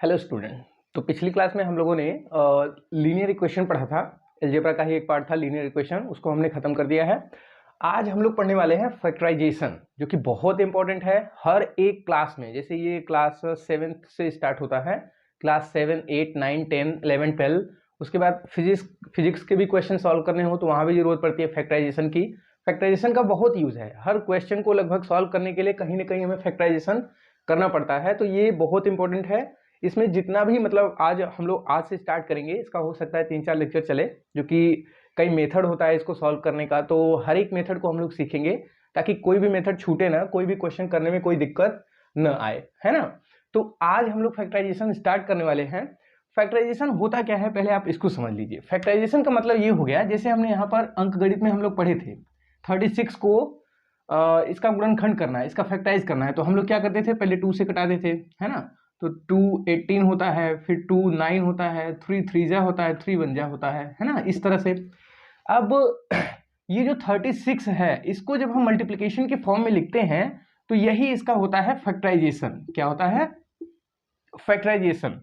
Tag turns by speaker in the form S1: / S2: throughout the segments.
S1: Hello student. तो पिछली class में हम लोगों ने लीनियर इक्वेशन पढ़ा था। अलजेब्रा का ही एक पार्ट था लीनियर इक्वेशन, उसको हमने खत्म कर दिया है। आज हम लोग पढ़ने वाले हैं फैक्टराइजेशन, जो कि बहुत इंपॉर्टेंट है हर एक क्लास में। जैसे ये क्लास 7th से स्टार्ट होता है, क्लास 7, 8, 9, 10, 11, 12। उसके बाद फिजिक्स के भी क्वेश्चन सॉल्व करने हो तो वहाँ भी जरूरत पड़ती है फैक्टराइजेशन की। फैक्टराइजेशन का बहुत यूज है, हर क्वेश्चन को लगभग सॉल्व करने के लिए कहीं ना कहीं हमें फैक्टराइजेशन करना पड़ता है। तो ये बहुत इंपॉर्टेंट है। इसमें जितना भी मतलब आज हम लोग आज से स्टार्ट करेंगे, इसका हो सकता है 3-4 लेक्चर चले, जो कि कई मेथड होता है इसको सॉल्व करने का। तो हर एक मेथड को हम लोग सीखेंगे ताकि कोई भी मेथड छूटे ना, कोई भी क्वेश्चन करने में कोई दिक्कत न आए, है ना। तो आज हम लोग फैक्टराइजेशन स्टार्ट करने वाले हैं। फैक्टराइजेशन होता क्या है पहले आप इसको समझ लीजिए। फैक्टराइजेशन का मतलब ये हो गया, जैसे हमने यहाँ पर अंकगणित में हम लोग पढ़े थे 36 को इसका गुणनखंड करना है, इसका फैक्टराइज करना है। तो हम लोग क्या करते थे, पहले 2 से कटा देते, है ना। तो 2 18 होता है, फिर 2 9 होता है, 3 3 जा होता है, 3 1 जा होता है ना, इस तरह से। अब ये जो 36 है, इसको जब हम मल्टीप्लिकेशन के फॉर्म में लिखते हैं तो यही इसका होता है फैक्टराइजेशन। क्या होता है? फैक्टराइजेशन।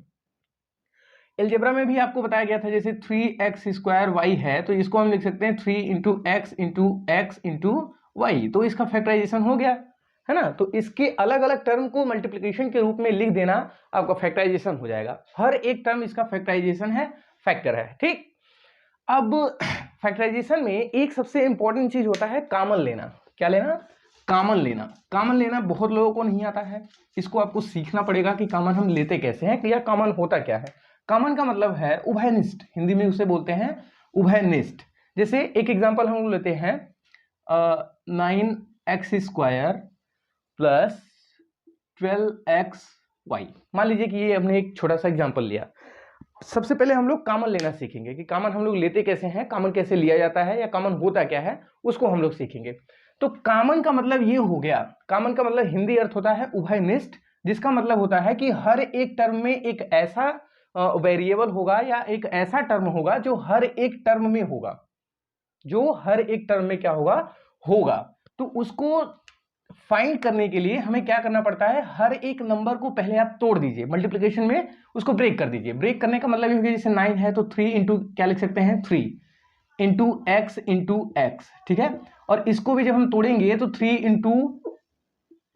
S1: अलजेब्रा में भी आपको बताया गया था, जैसे 3x² y है तो इसको हम लिख सकते हैं 3 × x × x × y। तो इसका फैक्टराइजेशन हो गया, है ना। तो इसके अलग अलग टर्म को मल्टीप्लिकेशन के रूप में लिख देना, आपका फैक्टराइजेशन हो जाएगा। हर एक टर्म इसका फैक्टराइजेशन है, फैक्टर है, ठीक। अब फैक्टराइजेशन में एक सबसे इंपॉर्टेंट चीज होता है कॉमन लेना। क्या लेना? कॉमन लेना। कॉमन लेना बहुत लोगों को नहीं आता है, इसको आपको सीखना पड़ेगा कि कॉमन हम लेते कैसे हैं, कि यह कॉमन होता क्या है। कॉमन का मतलब है उभयनिष्ठ, हिंदी में उसे बोलते हैं उभयनिष्ठ। जैसे एक एग्जांपल हम लेते हैं 9x² प्लस 12xy। मान लीजिए कि ये हमने एक छोटा सा एग्जांपल लिया। सबसे पहले हम लोग कॉमन लेना सीखेंगे कि कॉमन हम लोग लेते कैसे हैं, कॉमन कैसे लिया जाता है, या कॉमन होता क्या है, उसको हम लोग सीखेंगे। तो कॉमन का मतलब ये हो गया, कॉमन का मतलब हिंदी अर्थ होता है उभयनिष्ठ, जिसका मतलब होता है कि हर एक टर्म में एक ऐसा वेरिएबल होगा या एक ऐसा टर्म होगा जो हर एक टर्म में होगा, जो हर एक टर्म में क्या होगा। तो उसको फाइंड करने के लिए हमें क्या करना पड़ता है, हर एक नंबर को पहले आप तोड़ दीजिए, मल्टीप्लिकेशन में उसको ब्रेक कर दीजिए। ब्रेक करने का मतलब ये हो गया, जैसे 9 है तो 3 इंटू क्या लिख सकते हैं, 3 इंटू एक्स इंटू एक्स, ठीक है। और इसको भी जब हम तोड़ेंगे तो 3 into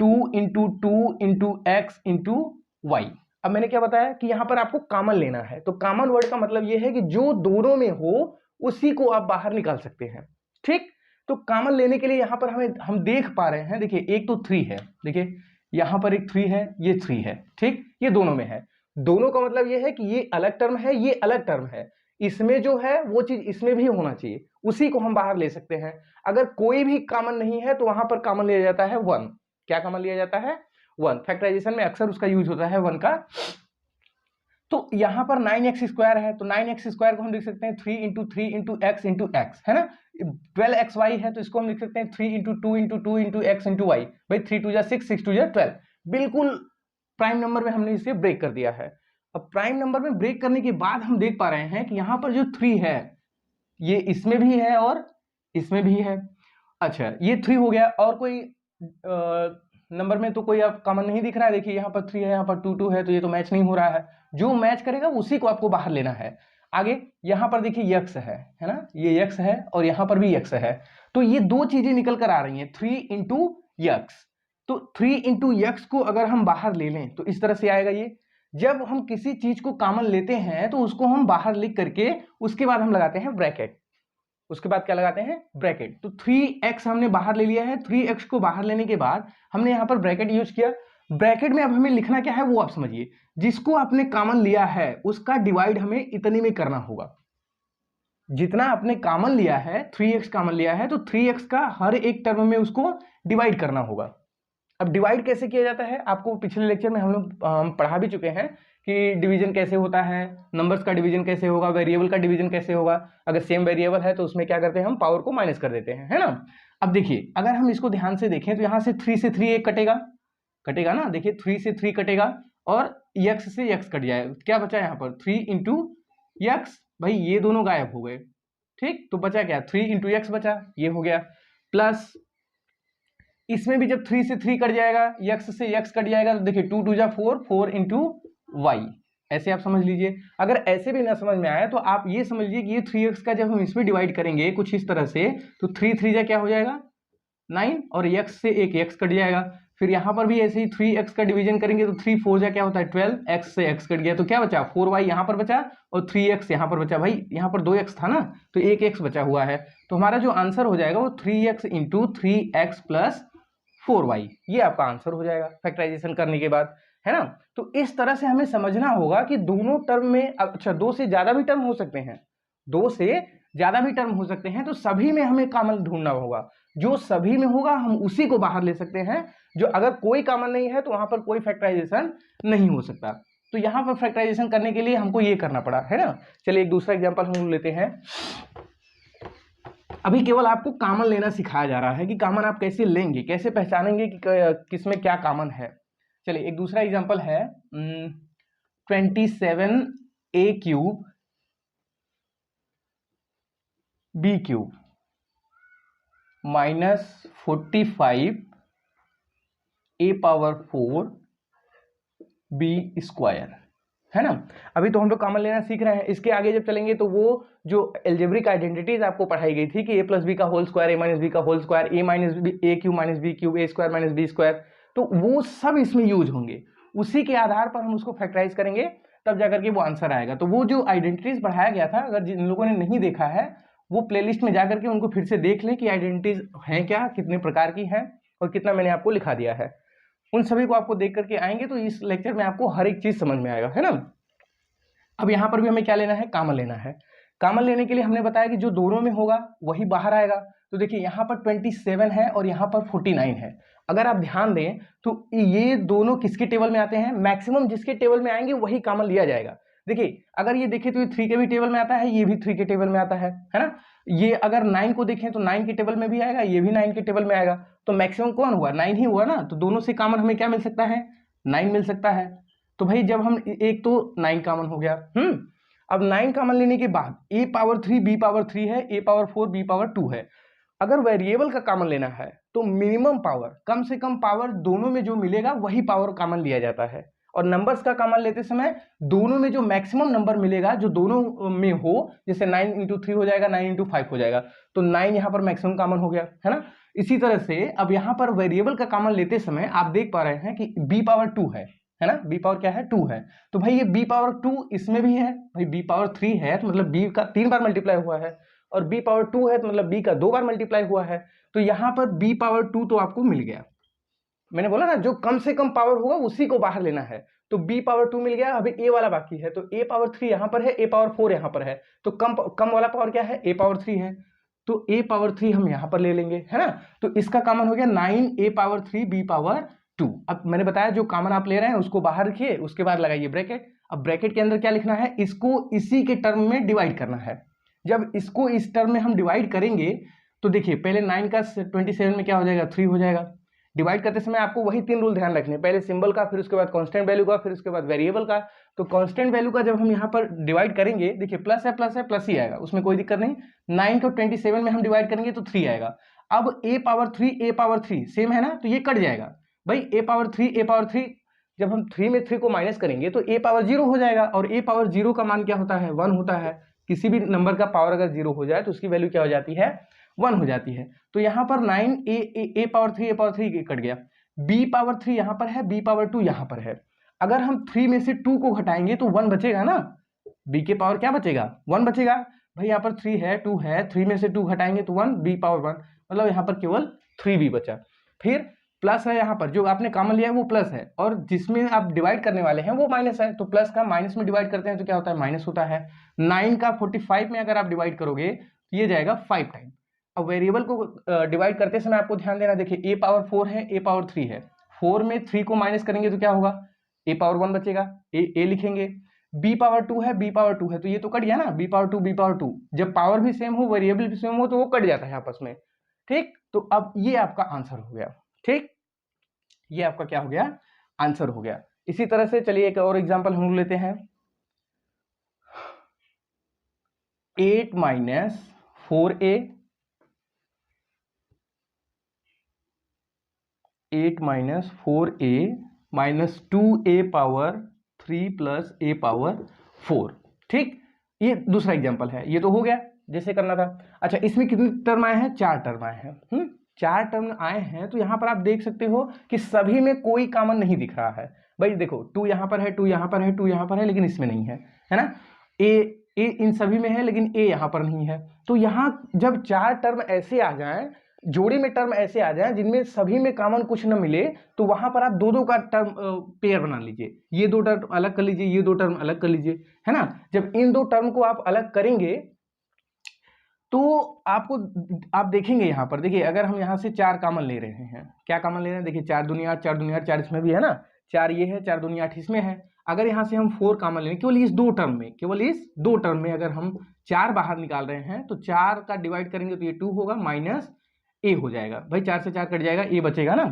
S1: 2 into 2 into X into Y. अब मैंने क्या बताया कि यहां पर आपको कॉमन लेना है। तो कॉमन वर्ड का मतलब यह है कि जो दोनों में हो उसी को आप बाहर निकाल सकते हैं, ठीक। तो कॉमन लेने के लिए यहां पर हम देख पा रहे हैं, देखिए एक तो 3 है, देखिए यहां पर एक 3 है, ये 3 है, ठीक। ये दोनों में है। दोनों का मतलब यह है कि ये अलग टर्म है, ये अलग टर्म है, इसमें जो है वो चीज इसमें भी होना चाहिए, उसी को हम बाहर ले सकते हैं। अगर कोई भी कॉमन नहीं है तो वहां पर कॉमन लिया जाता है 1। क्या कॉमन लिया जाता है? 1। फैक्टराइजेशन में अक्सर उसका यूज होता है 1 का। तो यहां पर 9x² है तो 9x² को हम लिख सकते हैं 3 into 3 into X into x, है ना। 12xy है तो इसको हम लिख सकते हैं 3 into 2 into 2 into X into Y. भाई 3 2 जा 6, 6 2 जा 12। बिल्कुल प्राइम नंबर में हमने इसे ब्रेक कर दिया है। अब प्राइम नंबर में ब्रेक करने के बाद हम देख पा रहे हैं कि यहां पर जो 3 है ये इसमें भी है और इसमें भी है। अच्छा, ये 3 हो गया, और कोई नंबर में तो कोई आप कॉमन नहीं दिख रहा है। देखिए यहाँ पर 3 है, यहाँ पर 2 2 है, तो ये तो मैच नहीं हो रहा है। जो मैच करेगा उसी को आपको बाहर लेना है। आगे यहाँ पर देखिए यक्स है ना, ये यक्स है और यहाँ पर भी यक्स है। तो ये दो चीजें निकल कर आ रही हैं, 3 इंटू यक्स। तो 3 इंटू यक्स को अगर हम बाहर ले लें तो इस तरह से आएगा ये। जब हम किसी चीज को कॉमन लेते हैं तो उसको हम बाहर लिख करके उसके बाद हम लगाते हैं ब्रैकेट। उसके बाद क्या लगाते हैं? ब्रैकेट। तो 3x हमने बाहर ले लिया है, 3x को बाहर लेने के बाद हमने यहां पर ब्रैकेट यूज किया। ब्रैकेट में अब हमें लिखना क्या है वो आप समझिए। जिसको आपने कॉमन लिया है उसका डिवाइड हमें इतने में करना होगा। जितना आपने कॉमन लिया है, 3x कॉमन लिया है, तो 3x का हर एक टर्म में उसको डिवाइड करना होगा। अब डिवाइड कैसे किया जाता है आपको पिछले लेक्चर में हम लोग पढ़ा भी चुके हैं कि डिवीजन कैसे होता है, नंबर्स का डिवीजन कैसे होगा, वेरिएबल का डिवीजन कैसे होगा। अगर सेम वेरिएबल है तो उसमें क्या करते हैं, हम पावर को माइनस कर देते हैं, है ना। अब देखिए अगर हम इसको ध्यान से देखें तो यहां से 3 से 3 एक कटेगा ना। देखिए 3 से 3 कटेगा और यक्स से यक्स कट जाएगा। क्या बचा यहाँ पर? 3 इंटू यक्स। भाई ये दोनों गायब हो गए, ठीक। तो बचा क्या? 3 इंटू यक्स बचा, ये हो गया। प्लस इसमें भी जब 3 से 3 कट जाएगा, यक्स से यक्स कट जाएगा, तो देखिए 2 2 जा 4, 4 इंटू वाई, ऐसे आप समझ लीजिए। अगर ऐसे भी ना समझ में आए तो आप ये समझ लीजिए कि ये 3x का जब हम इसमें डिवाइड करेंगे कुछ इस तरह से, तो 3 3 जा क्या हो जाएगा 9, और x से एक x कट जाएगा। फिर यहाँ पर भी ऐसे ही 3x का डिवीजन करेंगे तो 3 4 जा क्या होता है 12, x से x कट गया तो क्या बचा 4y यहाँ पर बचा और 3x यहाँ पर बचा। भाई यहाँ पर 2x था ना, तो एक x बचा हुआ है, तो हमारा जो आंसर हो जाएगा वो 3x into 3x plus 4y, ये आपका आंसर हो जाएगा फैक्टराइजेशन करने के बाद, है ना। तो इस तरह से हमें समझना होगा कि दोनों टर्म में, अच्छा 2 से ज्यादा भी टर्म हो सकते हैं, 2 से ज्यादा भी टर्म हो सकते हैं, तो सभी में हमें कॉमन ढूंढना होगा। जो सभी में होगा हम उसी को बाहर ले सकते हैं, जो अगर कोई कॉमन नहीं है तो वहां पर कोई फैक्टराइजेशन नहीं हो सकता। तो यहां पर फैक्टराइजेशन करने के लिए हमको ये करना पड़ा, है ना। चलिए एक दूसरा एग्जांपल हम लेते हैं। अभी केवल आपको कॉमन लेना सिखाया जा रहा है कि कॉमन आप कैसे लेंगे, कैसे पहचानेंगे कि किसमें क्या कॉमन है। चलिए एक दूसरा एग्जांपल है 27a cube b cube minus 45 a power 4 b square, है ना। अभी तो हम लोग कॉमन लेना सीख रहे हैं, इसके आगे जब चलेंगे तो वो जो एल्जेब्रिक आइडेंटिटीज आपको पढ़ाई गई थी कि a प्लस बी का whole square, a minus B का whole square, a minus B a cube minus B cube, a square minus B square, तो वो सब इसमें यूज होंगे। उसी के आधार पर हम उसको फैक्टराइज करेंगे, तब जाकर के वो आंसर आएगा। तो वो जो आइडेंटिटीज पढ़ाया गया था, अगर जिन लोगों ने नहीं देखा है वो प्लेलिस्ट में जाकर के उनको फिर से देख लें कि आइडेंटिटीज हैं क्या, कितने प्रकार की हैं और कितना मैंने आपको लिखा दिया है। उन सभी को आपको देख करके आएंगे तो इस लेक्चर में आपको हर एक चीज समझ में आएगा, है ना। अब यहाँ पर भी हमें क्या लेना है, कॉमन लेना है। कॉमन लेने के लिए हमने बताया कि जो दोनों में होगा वही बाहर आएगा। तो देखिए यहाँ पर 27 है और यहाँ पर 49 है। अगर आप ध्यान दें तो ये दोनों किसके टेबल में आते हैं, मैक्सिमम जिसके टेबल में आएंगे वही कॉमन लिया जाएगा। देखिए अगर ये देखें तो ये 3 के भी टेबल में आता है, ये भी 3 के टेबल में आता है ना। ये अगर 9 को देखें तो 9 के टेबल में भी आएगा, ये भी 9 के टेबल में आएगा। तो मैक्सिमम कौन हुआ, 9 ही हुआ ना। तो दोनों से कॉमन हमें क्या मिल सकता है, 9 मिल सकता है। तो भाई जब हम एक तो 9 कॉमन हो गया, अब 9 कॉमन लेने के बाद a पावर 3 b पावर 3 है, a पावर 4 b पावर 2 है। अगर वेरिएबल का कॉमन लेना है तो मिनिमम पावर, कम से कम पावर दोनों में जो मिलेगा वही पावर कॉमन लिया जाता है। और नंबर्स का कॉमन लेते समय दोनों में जो मैक्सिमम नंबर मिलेगा जो दोनों में हो, जैसे 9 इंटू 3 हो जाएगा, 9 इंटू 5 हो जाएगा, तो 9 यहाँ पर मैक्सिमम कॉमन हो गया, है ना। इसी तरह से अब यहाँ पर वेरिएबल का कॉमन लेते समय आप देख पा रहे हैं कि b पावर 2 है ना, b पावर क्या है 2 है। तो भाई ये b पावर 2 इसमें भी है, भाई b पावर 3 है तो मतलब b का 3 बार मल्टीप्लाई हुआ है, और b पावर 2 है तो मतलब b का 2 बार मल्टीप्लाई हुआ है। तो यहाँ पर b पावर 2 तो आपको मिल गया। मैंने बोला ना जो कम से कम पावर होगा उसी को बाहर लेना है। तो b पावर 2 मिल गया, अभी a वाला बाकी है। तो a पावर 3 यहाँ पर है, a पावर 4 यहाँ पर है, तो कम वाला पावर क्या है, a पावर 3 है। तो a पावर 3 हम यहाँ पर ले लेंगे, है ना। तो इसका कॉमन हो गया 9 a पावर 3 b पावर 2। अब मैंने बताया जो कॉमन आप ले रहे हैं उसको बाहर रखिए, उसके बाद लगाइए ब्रैकेट। अब ब्रैकेट के अंदर क्या लिखना है, इसको इसी के टर्म में डिवाइड करना है। जब इसको इस टर्म में हम डिवाइड करेंगे तो देखिए पहले 9 का 27 में क्या हो जाएगा, 3 हो जाएगा। डिवाइड करते समय आपको वही 3 रूल ध्यान रखने, पहले सिंबल का, फिर उसके बाद कांस्टेंट वैल्यू का, फिर उसके बाद वेरिएबल का। तो कांस्टेंट वैल्यू का जब हम यहाँ पर डिवाइड करेंगे, देखिए प्लस है प्लस ही आएगा, उसमें कोई दिक्कत नहीं। 9 को 27 में हम डिवाइड करेंगे तो 3 आएगा। अब a पावर 3 सेम है ना, तो ये कट जाएगा। भाई a पावर 3 जब हम 3 में 3 को माइनस करेंगे तो a पावर 0 हो जाएगा, और a पावर 0 का मान क्या होता है, 1 होता है। किसी भी नंबर का पावर अगर 0 हो जाए तो उसकी वैल्यू क्या हो जाती है, 1 हो जाती है। तो यहाँ पर 9 a पावर 3 कट गया, b पावर 3 यहाँ पर है, b पावर 2 यहाँ पर है। अगर हम 3 में से 2 को घटाएंगे तो 1 बचेगा ना, b के पावर क्या बचेगा, 1 बचेगा। भाई यहाँ पर 3 है 2 है, 3 में से 2 घटाएंगे तो 1, b पावर 1, मतलब यहाँ पर केवल 3b बचा। फिर प्लस है, यहाँ पर जो आपने कॉमन लिया है वो प्लस है, और जिसमें आप डिवाइड करने वाले हैं वो माइनस है। तो प्लस का माइनस में डिवाइड करते हैं तो क्या होता है, माइनस होता है। 9 का 45 में अगर आप डिवाइड करोगे तो ये जाएगा 5 टाइम। अब वेरिएबल को डिवाइड करते समय आपको ध्यान देना, देखिए a पावर 4 है, a पावर 3 है, 4 में 3 को माइनस करेंगे तो क्या होगा, a पावर 1 बचेगा, a लिखेंगे। b पावर 2 है, b पावर 2 है, तो ये तो कट गया ना, b पावर 2 b पावर 2। जब पावर भी सेम हो, वेरिएबल भी सेम हो, तो वो कट जाता है आपस में, ठीक। तो अब ये आपका आंसर हो गया, ठीक, ये आपका क्या हो गया, आंसर हो गया। इसी तरह से चलिए एक और एग्जांपल हम लेते हैं, 8 minus 4a 8 minus 4a minus 2a power 3 plus a power 4। ठीक, ये दूसरा एग्जाम्पल है, ये तो हो गया जैसे करना था। अच्छा, इसमें कितने टर्म आए हैं? 4 टर्म आए हैं। 4 टर्म आए हैं, तो यहाँ पर आप देख सकते हो कि सभी में कोई कॉमन नहीं दिख रहा है। भाई देखो, 2 यहाँ पर है, 2 यहाँ पर है, 2 यहाँ पर है, लेकिन इसमें नहीं है, है ना। ए इन सभी में है, लेकिन ए यहाँ पर नहीं है। तो यहाँ जब 4 टर्म ऐसे आ जाएं, जोड़े में टर्म ऐसे आ जाएं जिनमें सभी में कॉमन कुछ न मिले, तो वहां पर आप दो का टर्म पेयर बना लीजिए। ये 2 टर्म अलग कर लीजिए, ये 2 टर्म अलग कर लीजिए, है ना। जब इन 2 टर्म को आप अलग करेंगे तो आपको, आप देखेंगे यहाँ पर, देखिए अगर हम यहाँ से 4 कॉमन ले रहे हैं, क्या कॉमन ले रहे हैं? देखिए 4 दूनी 8, 4 दूनी 8, 4 इसमें भी है ना, 4 ये है, 4 दूनी 8 इसमें है। अगर यहाँ से हम 4 कॉमन लेंगे केवल इस 2 टर्म में, केवल इस 2 टर्म में अगर हम 4 बाहर निकाल रहे हैं, तो 4 का डिवाइड करेंगे तो ये 2 होगा, माइनस ए हो जाएगा। भाई 4 से 4 कट जाएगा, ए बचेगा ना।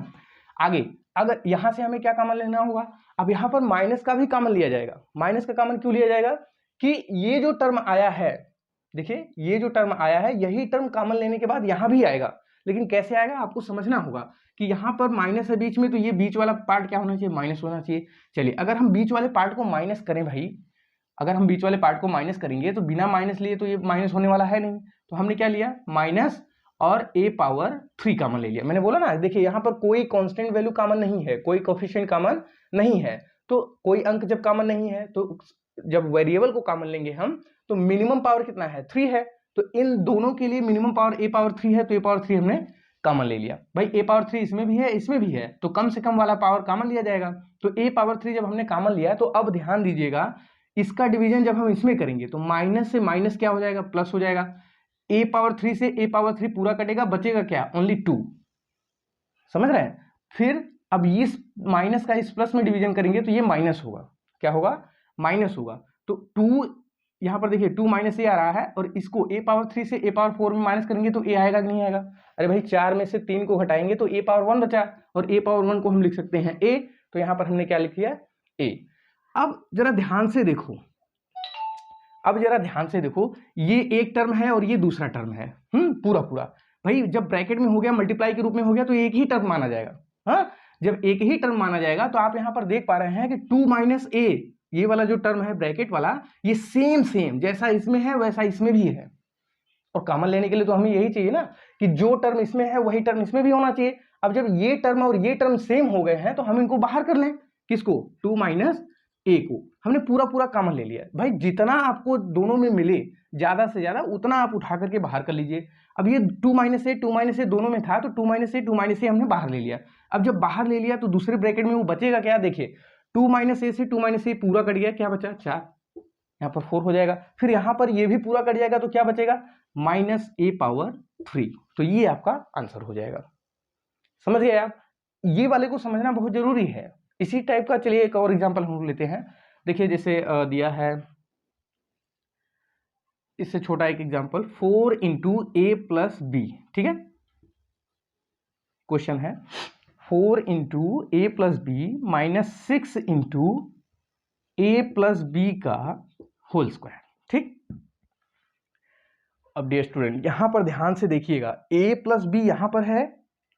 S1: आगे अगर यहाँ से हमें क्या कॉमन लेना होगा? अब यहाँ पर माइनस का भी कॉमन लिया जाएगा। माइनस का कॉमन क्यों लिया जाएगा? कि ये जो टर्म आया है, देखिए ये जो टर्म आया है, यही टर्म कॉमन लेने के बाद यहाँ भी आएगा। लेकिन कैसे आएगा आपको समझना होगा कि यहाँ पर माइनस है बीच में, तो ये बीच वाला पार्ट क्या होना चाहिए? माइनस होना चाहिए। चलिए अगर हम बीच वाले पार्ट को माइनस करें भाई, अगर हम बीच वाले पार्ट को माइनस करेंगे तो बिना माइनस लिए तो ये माइनस होने वाला है नहीं। तो हमने क्या लिया? माइनस और ए पावर 3 कॉमन ले लिया। मैंने बोला ना, देखिए यहाँ पर कोई कांस्टेंट वैल्यू कॉमन नहीं है, कोई कोफिशिएंट कॉमन नहीं है। तो कोई अंक जब कॉमन नहीं है, तो जब वेरिएबल को कॉमन लेंगे हम, तो मिनिमम पावर कितना है? 3 है। तो इन दोनों के लिए मिनिमम पावर ए पावर 3 है, तो ए पावर 3 हमने कॉमन ले लिया। भाई ए पावर 3 इसमें भी है, इसमें भी है, तो कम से कम वाला पावर कॉमन लिया जाएगा। तो ए पावर 3 जब हमने कॉमन लिया, तो अब ध्यान दीजिएगा, इसका डिवीजन जब हम इसमें करेंगे तो माइनस से माइनस क्या हो जाएगा? प्लस हो जाएगा। ए पावर 3 से ए पावर 3 पूरा कटेगा, बचेगा क्या? ओनली 2। समझ रहे हैं? फिर अब इस माइनस का इस प्लस में डिवीजन करेंगे तो ये माइनस होगा। क्या होगा? माइनस होगा। तो 2 यहाँ पर देखिए 2 माइनस ए आ रहा है, और इसको ए पावर 3 से ए पावर 4 में माइनस करेंगे तो ए आएगा कि नहीं आएगा? अरे भाई 4 में से 3 को घटाएंगे तो ए पावर 1 बचा, और ए पावर 1 को हम लिख सकते हैं ए। तो यहाँ पर हमने क्या लिख दिया? ए। अब जरा ध्यान से देखो, ये एक टर्म है और ये दूसरा टर्म है, पूरा पूरा। भाई जब ब्रैकेट में हो गया, मल्टीप्लाई के रूप में हो गया, तो एक ही टर्म माना जाएगा। हाँ, जब एक ही टर्म माना जाएगा, तो आप यहाँ पर देख पा रहे हैं कि 2 माइनस ए, ये वाला जो टर्म है ब्रैकेट वाला, ये सेम जैसा इसमें है वैसा इसमें भी है। और कॉमन लेने के लिए तो हमें यही चाहिए ना, कि जो टर्म इसमें है वही टर्म इसमें भी होना चाहिए। अब जब ये टर्म और ये टर्म सेम हो गए हैं, तो हम इनको बाहर कर लें। किसको? 2 माइनस ए को हमने पूरा पूरा कॉमन ले लिया। भाई जितना आपको दोनों में मिले ज्यादा से ज्यादा, उतना आप उठा करके बाहर कर लीजिए। अब ये 2 माइनस ए दोनों में था, तो 2 माइनस ए हमने बाहर ले लिया। अब जब बाहर ले लिया, तो दूसरे ब्रैकेट में वो बचेगा क्या? देखिए 2 माइनस ए से 2 माइनस ए पूरा कट गया, क्या बचा? 4। यहाँ पर 4 हो जाएगा। फिर यहाँ पर ये भी पूरा कट जाएगा, तो क्या बचेगा? माइनस ए पावर 3। तो ये आपका आंसर हो जाएगा। समझ गए आप? ये वाले को समझना बहुत जरूरी है। इसी टाइप का चलिए एक और एग्जांपल हम लेते हैं। देखिए जैसे दिया है, इससे छोटा एक example, 4 into A plus B. ठीक है, क्वेश्चन है 4 into A plus B minus 6 into A plus B का होल स्क्वायर। ठीक, अब डियर स्टूडेंट यहां पर ध्यान से देखिएगा, ए प्लस बी यहां पर है,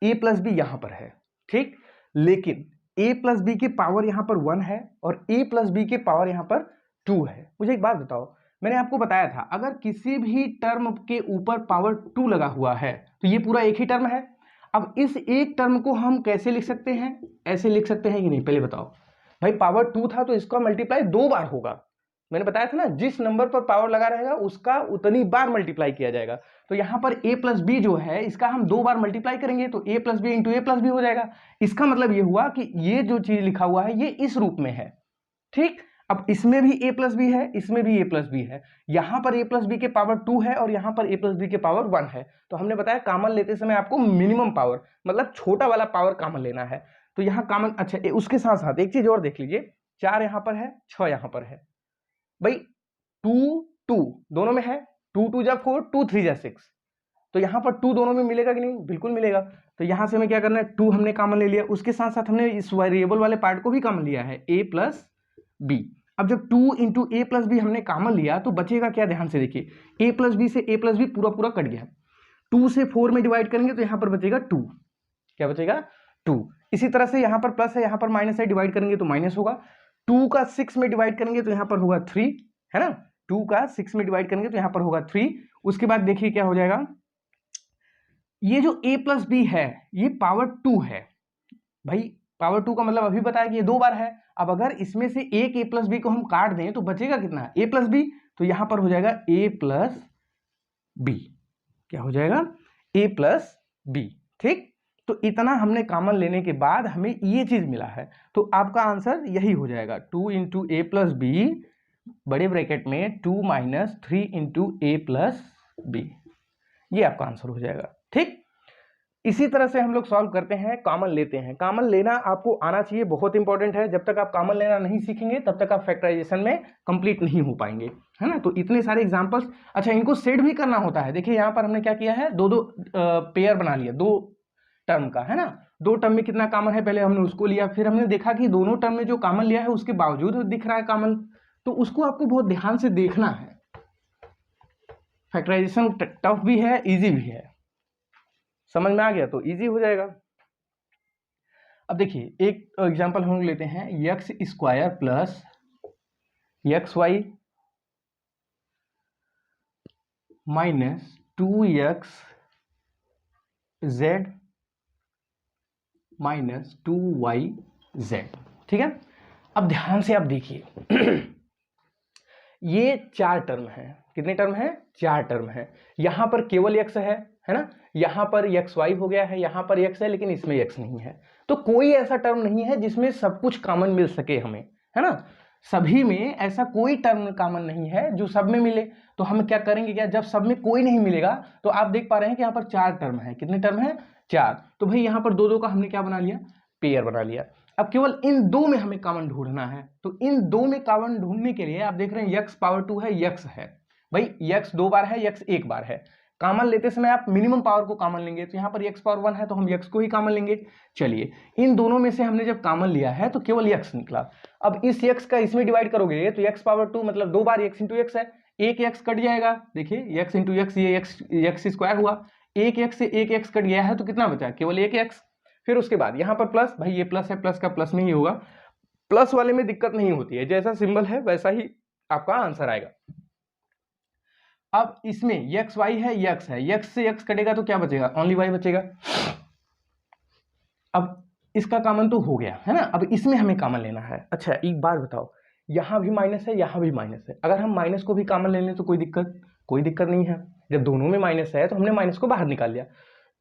S1: ए प्लस बी यहां पर है। ठीक, लेकिन a प्लस बी की पावर यहाँ पर 1 है, और a प्लस बी की पावर यहाँ पर 2 है। मुझे एक बात बताओ, मैंने आपको बताया था अगर किसी भी टर्म के ऊपर पावर 2 लगा हुआ है, तो ये पूरा एक ही टर्म है। अब इस एक टर्म को हम कैसे लिख सकते हैं? ऐसे लिख सकते हैं कि नहीं? पहले बताओ भाई, पावर 2 था तो इसका मल्टीप्लाई 2 बार होगा। मैंने बताया था ना, जिस नंबर पर पावर लगा रहेगा उसका उतनी बार मल्टीप्लाई किया जाएगा। तो यहाँ पर a प्लस बी जो है, इसका हम 2 बार मल्टीप्लाई करेंगे, तो a plus B into A plus B हो जाएगा। इसका मतलब ये हुआ कि ये जो चीज लिखा हुआ है ये इस रूप में है। ठीक, अब इसमें भी a प्लस बी है, इसमें भी a प्लस बी है। यहाँ पर a प्लस बी के पावर 2 है, और यहाँ पर a प्लस बी के पावर 1 है। तो हमने बताया कॉमन लेते समय आपको मिनिमम पावर, मतलब छोटा वाला पावर कॉमन लेना है। तो यहाँ कॉमन, अच्छा उसके साथ साथ एक चीज और देख लीजिए, 4 यहाँ पर है, 6 यहाँ पर है। भाई 2 2 दोनों में है, 2 2 जा 4, 2 3 जा 6। तो यहाँ पर 2 दोनों में मिलेगा कि नहीं? बिल्कुल मिलेगा। तो यहाँ से हमें क्या करना है? 2 हमने कॉमन ले लिया, उसके साथ साथ हमने इस वेरिएबल वाले पार्ट को भी कॉमन लिया है, a प्लस बी। अब जब 2 इंटू ए प्लस बी हमने कॉमन लिया, तो बचेगा क्या? ध्यान से देखिए, a प्लस बी से a प्लस बी पूरा पूरा कट गया। 2 से 4 में डिवाइड करेंगे तो यहाँ पर बचेगा 2। क्या बचेगा? 2। इसी तरह से यहाँ पर प्लस है, यहाँ पर माइनस है, डिवाइड करेंगे तो माइनस होगा। 2 का 6 में डिवाइड करेंगे तो यहाँ पर होगा 3, है ना। 2 का 6 में डिवाइड करेंगे तो यहाँ पर होगा 3। उसके बाद देखिए क्या हो जाएगा, ये जो a प्लस बी है ये पावर 2 है भाई। पावर 2 का मतलब अभी बताया कि ये 2 बार है। अब अगर इसमें से एक a प्लस बी को हम काट दें तो बचेगा कितना, a प्लस बी। तो यहां पर हो जाएगा a प्लस बी, क्या हो जाएगा, a प्लस बी। ठीक, तो इतना हमने कॉमन लेने के बाद हमें ये चीज मिला है, तो आपका आंसर यही हो जाएगा 2 इंटू ए प्लस बी बड़े ब्रैकेट में 2 minus 3 into A plus B, ये आपका आंसर हो जाएगा। ठीक, इसी तरह से हम लोग सॉल्व करते हैं, कॉमन लेते हैं। कॉमन लेना आपको आना चाहिए, बहुत इंपॉर्टेंट है। जब तक आप कॉमन लेना नहीं सीखेंगे तब तक आप फैक्टराइजेशन में कंप्लीट नहीं हो पाएंगे, है ना। तो इतने सारे एग्जांपल्स, अच्छा इनको सेट भी करना होता है। देखिए यहाँ पर हमने क्या किया है, दो दो पेयर बना लिया, 2 टर्म का, है ना। 2 टर्म में कितना कॉमन है पहले हमने उसको लिया, फिर हमने देखा कि दोनों टर्म में जो कॉमन लिया है उसके बावजूद दिख रहा है कॉमन, तो उसको आपको बहुत ध्यान से देखना है। फैक्टराइजेशन टफ भी है, इजी भी है। समझ में आ गया तो इजी हो जाएगा। अब देखिए एक एग्जांपल हम लेते हैं, X square plus X Y minus 2x Z minus 2y Z. ठीक है, अब ध्यान से आप देखिए ये 4 टर्म है। कितने टर्म है, 4 टर्म है। यहां पर केवल x है ना। यहां पर एक्स वाई हो गया है, यहां पर x है लेकिन इसमें x नहीं है। तो कोई ऐसा टर्म नहीं है जिसमें सब कुछ कॉमन मिल सके हमें, है ना। सभी में ऐसा कोई टर्म कॉमन नहीं है जो सब में मिले। तो हम क्या करेंगे, क्या जब सब में कोई नहीं मिलेगा तो आप देख पा रहे हैं कि यहाँ पर 4 टर्म है। कितने टर्म है, 4। तो भाई यहाँ पर 2 का हमने क्या बना लिया, पेयर बना लिया। अब केवल इन 2 में हमें कॉमन ढूंढना है। तो इन 2 में कॉमन ढूंढने के लिए आप देख रहे हैं x पावर 2 है, x है भाई, x 2 बार है, x 1 बार है। कॉमन लेते समय आप मिनिमम पावर को कॉमन लेंगे, तो यहाँ पर x पावर 1 है तो हम x को ही कॉमन लेंगे। चलिए इन दोनों में से हमने जब कॉमन लिया है तो केवल x निकला। अब इस x का इसमें डिवाइड करोगे तो x पावर 2 मतलब 2 बार x इंटू एक्स है, एक x कट जाएगा। देखिए x इंटू एक्स, ये x स्क्वायर हुआ, एक x से एक x कट गया है तो कितना बचा, केवल एक x। फिर उसके बाद यहाँ पर प्लस, भाई ये प्लस है, प्लस का प्लस में ही होगा। प्लस वाले में दिक्कत नहीं होती है, जैसा सिंबल है वैसा ही आपका आंसर आएगा। अब इसमें एक्स वाई है, एक्स है, एक्स से एक्स कटेगा तो क्या बचेगा, ओनली वाई बचेगा। अब इसका कॉमन तो हो गया, है ना। अब इसमें हमें कॉमन लेना है। अच्छा एक बात बताओ, यहां भी माइनस है, यहां भी माइनस है। अगर हम माइनस को भी कॉमन ले लें तो कोई दिक्कत नहीं है। जब दोनों में माइनस है तो हमने माइनस को बाहर निकाल लिया।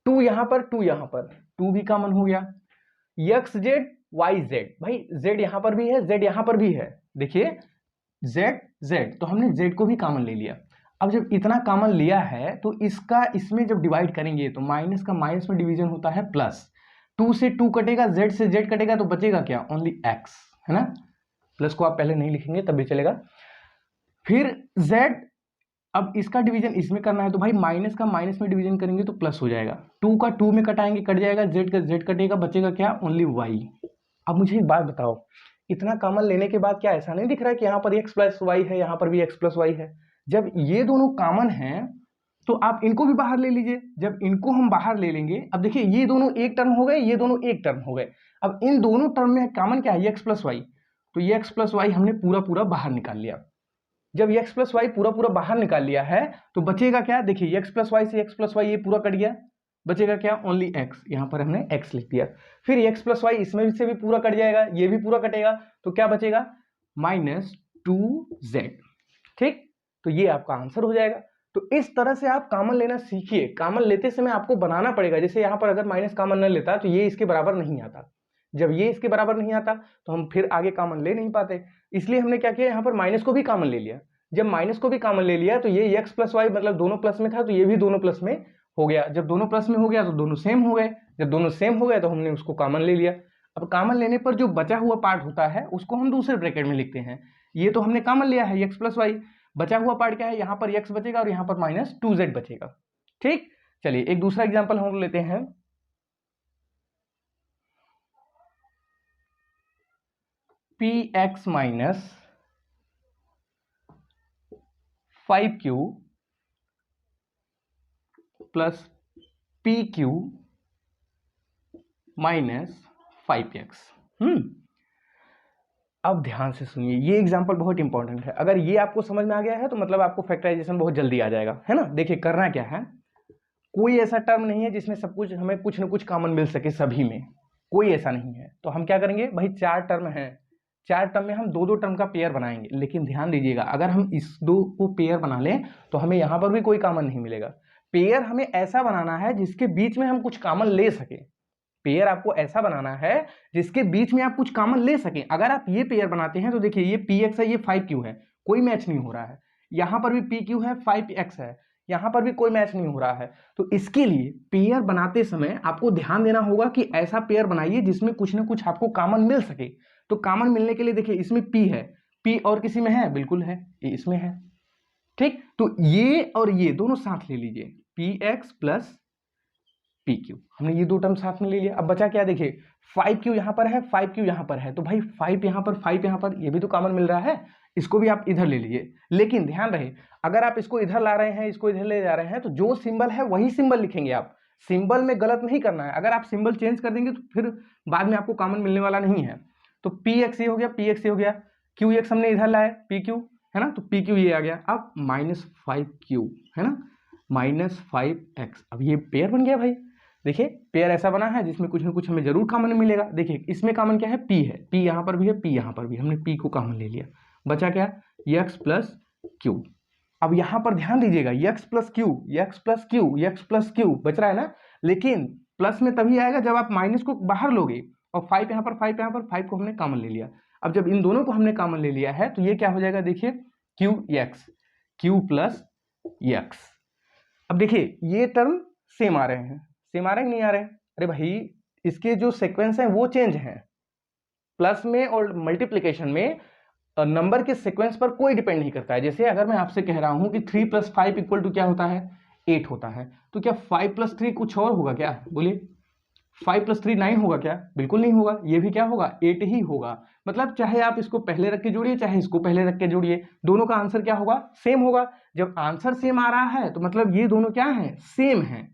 S1: 2 यहां पर, 2 यहां पर, 2 भी कॉमन हो गया। एक्स जेड वाई जेड, भाई जेड यहां पर भी है, जेड यहां पर भी है। देखिए जेड जेड, तो हमने जेड को भी कॉमन ले लिया। अब जब इतना कॉमन लिया है तो इसका इसमें जब डिवाइड करेंगे तो माइनस का माइनस में डिवीजन होता है प्लस। 2 से 2 कटेगा, जेड से जेड कटेगा तो बचेगा क्या, ओनली एक्स, है ना। प्लस को आप पहले नहीं लिखेंगे तब भी चलेगा। फिर जेड, अब इसका डिवीजन इसमें करना है तो भाई माइनस का माइनस में डिवीजन करेंगे तो प्लस हो जाएगा। 2 का 2 में कटाएंगे, कट जाएगा, जेड का जेड कटेगा, बचेगा क्या, ओनली वाई। अब मुझे एक बात बताओ, इतना कॉमन लेने के बाद क्या ऐसा नहीं दिख रहा है कि यहाँ पर x प्लस वाई है, यहाँ पर भी x प्लस वाई है। जब ये दोनों कॉमन हैं तो आप इनको भी बाहर ले लीजिए। जब इनको हम बाहर ले लेंगे, अब देखिए ये दोनों एक टर्म हो गए, ये दोनों एक टर्म हो गए। अब इन दोनों टर्म में कॉमन क्या है, x प्लस वाई। तो ये x प्लस वाई हमने पूरा पूरा बाहर निकाल लिया। जब x प्लस वाई पूरा पूरा बाहर निकाल लिया है तो बचेगा क्या, देखिए x प्लस वाई से x प्लस वाई ये पूरा कट गया, बचेगा क्या, ओनली x। यहां पर हमने x लिख दिया। फिर x प्लस वाई इसमें से भी पूरा कट जाएगा, ये भी पूरा कटेगा, तो क्या बचेगा, -2z। ठीक, तो ये आपका आंसर हो जाएगा। तो इस तरह से आप कॉमन लेना सीखिए। कॉमन लेते समय आपको बनाना पड़ेगा, जैसे यहां पर अगर माइनस कॉमन न लेता तो ये इसके बराबर नहीं आता। जब ये इसके बराबर नहीं आता तो हम फिर आगे कॉमन ले नहीं पाते। इसलिए हमने क्या किया, यहाँ पर माइनस को भी कॉमन ले लिया। जब माइनस को भी कॉमन ले लिया तो ये x प्लस वाई मतलब दोनों प्लस में था तो ये भी दोनों प्लस में हो गया। जब दोनों प्लस में हो गया तो दोनों सेम हो गए। जब दोनों सेम हो गए तो हमने उसको कॉमन ले लिया। अब कॉमन लेने पर जो बचा हुआ पार्ट होता है उसको हम दूसरे ब्रैकेट में लिखते हैं। ये तो हमने कॉमन लिया है x प्लस वाई, बचा हुआ पार्ट क्या है, यहाँ पर x बचेगा और यहाँ पर -2z बचेगा। ठीक, चलिए एक दूसरा एग्जाम्पल हम लेते हैं। px minus 5q plus pq minus 5x। अब ध्यान से सुनिए, ये एग्जाम्पल बहुत इंपॉर्टेंट है। अगर ये आपको समझ में आ गया है तो मतलब आपको फैक्टराइजेशन बहुत जल्दी आ जाएगा, है ना। देखिए करना क्या है, कोई ऐसा टर्म नहीं है जिसमें सब कुछ हमें कुछ ना कुछ कॉमन मिल सके, सभी में कोई ऐसा नहीं है। तो हम क्या करेंगे भाई, 4 टर्म है, 4 टर्म में हम 2-2 टर्म का पेयर बनाएंगे। लेकिन ध्यान दीजिएगा, अगर हम इस 2 को पेयर बना लें तो हमें यहां पर भी कोई कॉमन नहीं मिलेगा। पेयर हमें ऐसा बनाना है जिसके बीच में हम कुछ कॉमन ले सके। पेयर आपको ऐसा बनाना है जिसके बीच में आप कुछ कॉमन ले सकें। अगर आप ये पेयर बनाते हैं तो देखिए ये px है, ये 5q है, कोई मैच नहीं हो रहा है। यहां पर भी pq है, 5x है, यहां पर भी कोई मैच नहीं हो रहा है। तो इसके लिए पेयर बनाते समय आपको ध्यान देना होगा कि ऐसा पेयर बनाइए जिसमें कुछ ना कुछ आपको कॉमन मिल सके। तो कॉमन मिलने के लिए देखिए इसमें p है, p और किसी में है, बिल्कुल है, ये इसमें है, ठीक। तो ये और ये दोनों साथ ले लीजिए, px प्लस pq, हमने ये 2 टर्म साथ में ले लिया। अब बचा क्या, देखिए 5q यहां पर है, 5q यहां पर है, तो भाई 5 यहां पर, 5 यहां पर, ये भी तो कॉमन मिल रहा है, इसको भी आप इधर ले लीजिए। लेकिन ध्यान रहे, अगर आप इसको इधर ला रहे हैं, इसको इधर ले जा रहे हैं, तो जो सिंबल है वही सिंबल लिखेंगे आप। सिंबल में गलत नहीं करना है। अगर आप सिंबल चेंज कर देंगे तो फिर बाद में आपको कॉमन मिलने वाला नहीं है। तो px ये हो गया, px ये हो गया, qx हमने इधर लाया, pq है ना, तो pq ये आ गया। अब -5q है ना, -5x, अब ये पेयर बन गया भाई। देखिए पेयर ऐसा बना है जिसमें कुछ ना कुछ हमें जरूर कॉमन मिलेगा। देखिए इसमें कॉमन क्या है, p है, p यहाँ पर भी है, p यहाँ पर भी, हमने p को कॉमन ले लिया। बचा क्या, x प्लस q। अब यहाँ पर ध्यान दीजिएगा, x plus q, x plus q, x plus q बच रहा है ना। लेकिन प्लस में तभी आएगा जब आप माइनस को बाहर लोगे, और 5 यहाँ पर, 5 यहाँ पर, 5 को हमने कॉमन ले लिया। अब जब इन दोनों को हमने कॉमन ले लिया है तो ये क्या हो जाएगा, देखिए qx, q प्लस x। अब देखिए ये टर्म सेम आ रहे हैं, सेम आ रहे हैं नहीं आ रहे? अरे भाई इसके जो सीक्वेंस हैं वो चेंज हैं। प्लस में और मल्टीप्लिकेशन में नंबर के सीक्वेंस पर कोई डिपेंड नहीं करता है। जैसे अगर मैं आपसे कह रहा हूं कि 3 + 5 = क्या होता है, 8 होता है, तो क्या 5 + 3 कुछ और होगा क्या, बोलिए? 5 + 3 9 होगा क्या? बिल्कुल नहीं होगा। ये भी क्या होगा, 8 ही होगा। मतलब चाहे आप इसको पहले रख के जोड़िए, चाहे इसको पहले रख के जोड़िए, दोनों का आंसर क्या होगा, सेम होगा। जब आंसर सेम आ रहा है तो मतलब ये दोनों क्या है, सेम है।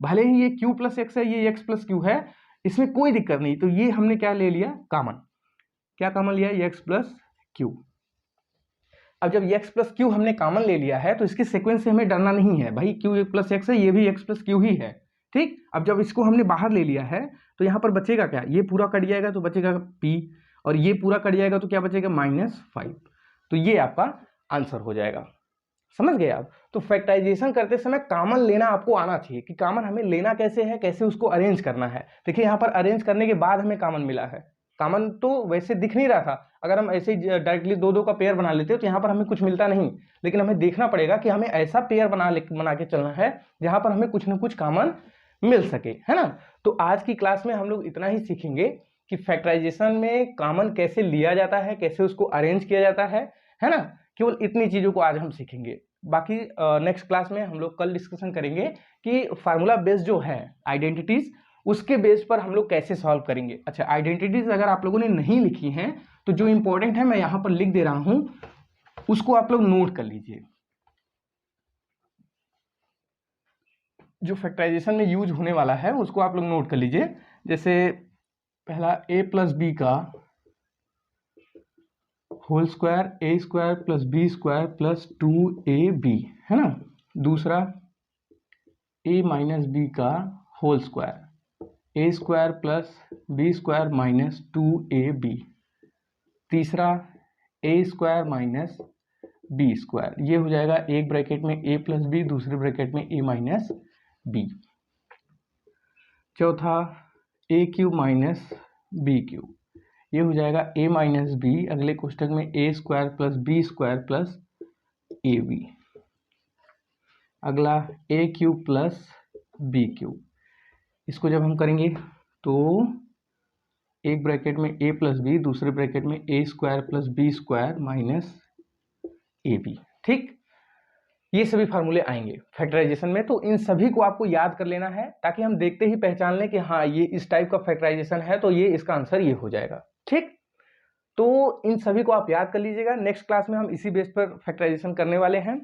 S1: भले ही ये q + x है, ये x + q है, इसमें कोई दिक्कत नहीं। तो ये हमने क्या ले लिया, कॉमन। क्या कॉमन लिया, x + q। अब जब x + q हमने कॉमन ले लिया है तो इसके सीक्वेंस से हमें डरना नहीं है भाई, q + x है, ये भी x + q ही है, ठीक। अब जब इसको हमने बाहर ले लिया है तो यहाँ पर बचेगा क्या, ये पूरा कट जाएगा तो बचेगा p, और ये पूरा कट जाएगा तो क्या बचेगा, -5। तो ये आपका आंसर हो जाएगा। समझ गए आप? तो फैक्टराइजेशन करते समय कॉमन लेना आपको आना चाहिए कि कॉमन हमें लेना कैसे है, कैसे उसको अरेंज करना है। देखिए यहाँ पर अरेंज करने के बाद हमें कॉमन मिला है। कॉमन तो वैसे दिख नहीं रहा था, अगर हम ऐसे ही डायरेक्टली 2-2 का पेयर बना लेते तो यहाँ पर हमें कुछ मिलता नहीं। लेकिन हमें देखना पड़ेगा कि हमें ऐसा पेयर बना के चलना है जहाँ पर हमें कुछ ना कुछ कॉमन मिल सके, है ना। तो आज की क्लास में हम लोग इतना ही सीखेंगे कि फैक्टराइजेशन में कॉमन कैसे लिया जाता है, कैसे उसको अरेंज किया जाता है ना। केवल इतनी चीजों को आज हम सीखेंगे। बाकी नेक्स्ट क्लास में हम लोग कल डिस्कशन करेंगे कि फार्मूला बेस जो है आइडेंटिटीज, उसके बेस पर हम लोग कैसे सॉल्व करेंगे। अच्छा, आइडेंटिटीज अगर आप लोगों ने नहीं लिखी हैं तो जो इंपॉर्टेंट है मैं यहां पर लिख दे रहा हूं, उसको आप लोग नोट कर लीजिए। जो फैक्टराइजेशन में यूज होने वाला है उसको आप लोग नोट कर लीजिए। जैसे पहला a + b का whole square, a² + b² + 2ab, है ना। दूसरा a - b का whole square, a² + b² - 2ab। तीसरा a² - b², ये हो जाएगा एक ब्रैकेट में a + b, दूसरे ब्रैकेट में a - b। चौथा a³ - b³, ये हो जाएगा a - b, अगले कोष्टक में a² + b² + ab। अगला a³ + b³, इसको जब हम करेंगे तो एक ब्रैकेट में a + b, दूसरे ब्रैकेट में a² + b² - ab, ठीक। ये सभी फार्मूले आएंगे फैक्टराइजेशन में। तो इन सभी को आपको याद कर लेना है ताकि हम देखते ही पहचान लें कि हाँ ये इस टाइप का फैक्टराइजेशन है, तो ये इसका आंसर ये हो जाएगा, ठीक। तो इन सभी को आप याद कर लीजिएगा। नेक्स्ट क्लास में हम इसी बेस पर फैक्टराइजेशन करने वाले हैं।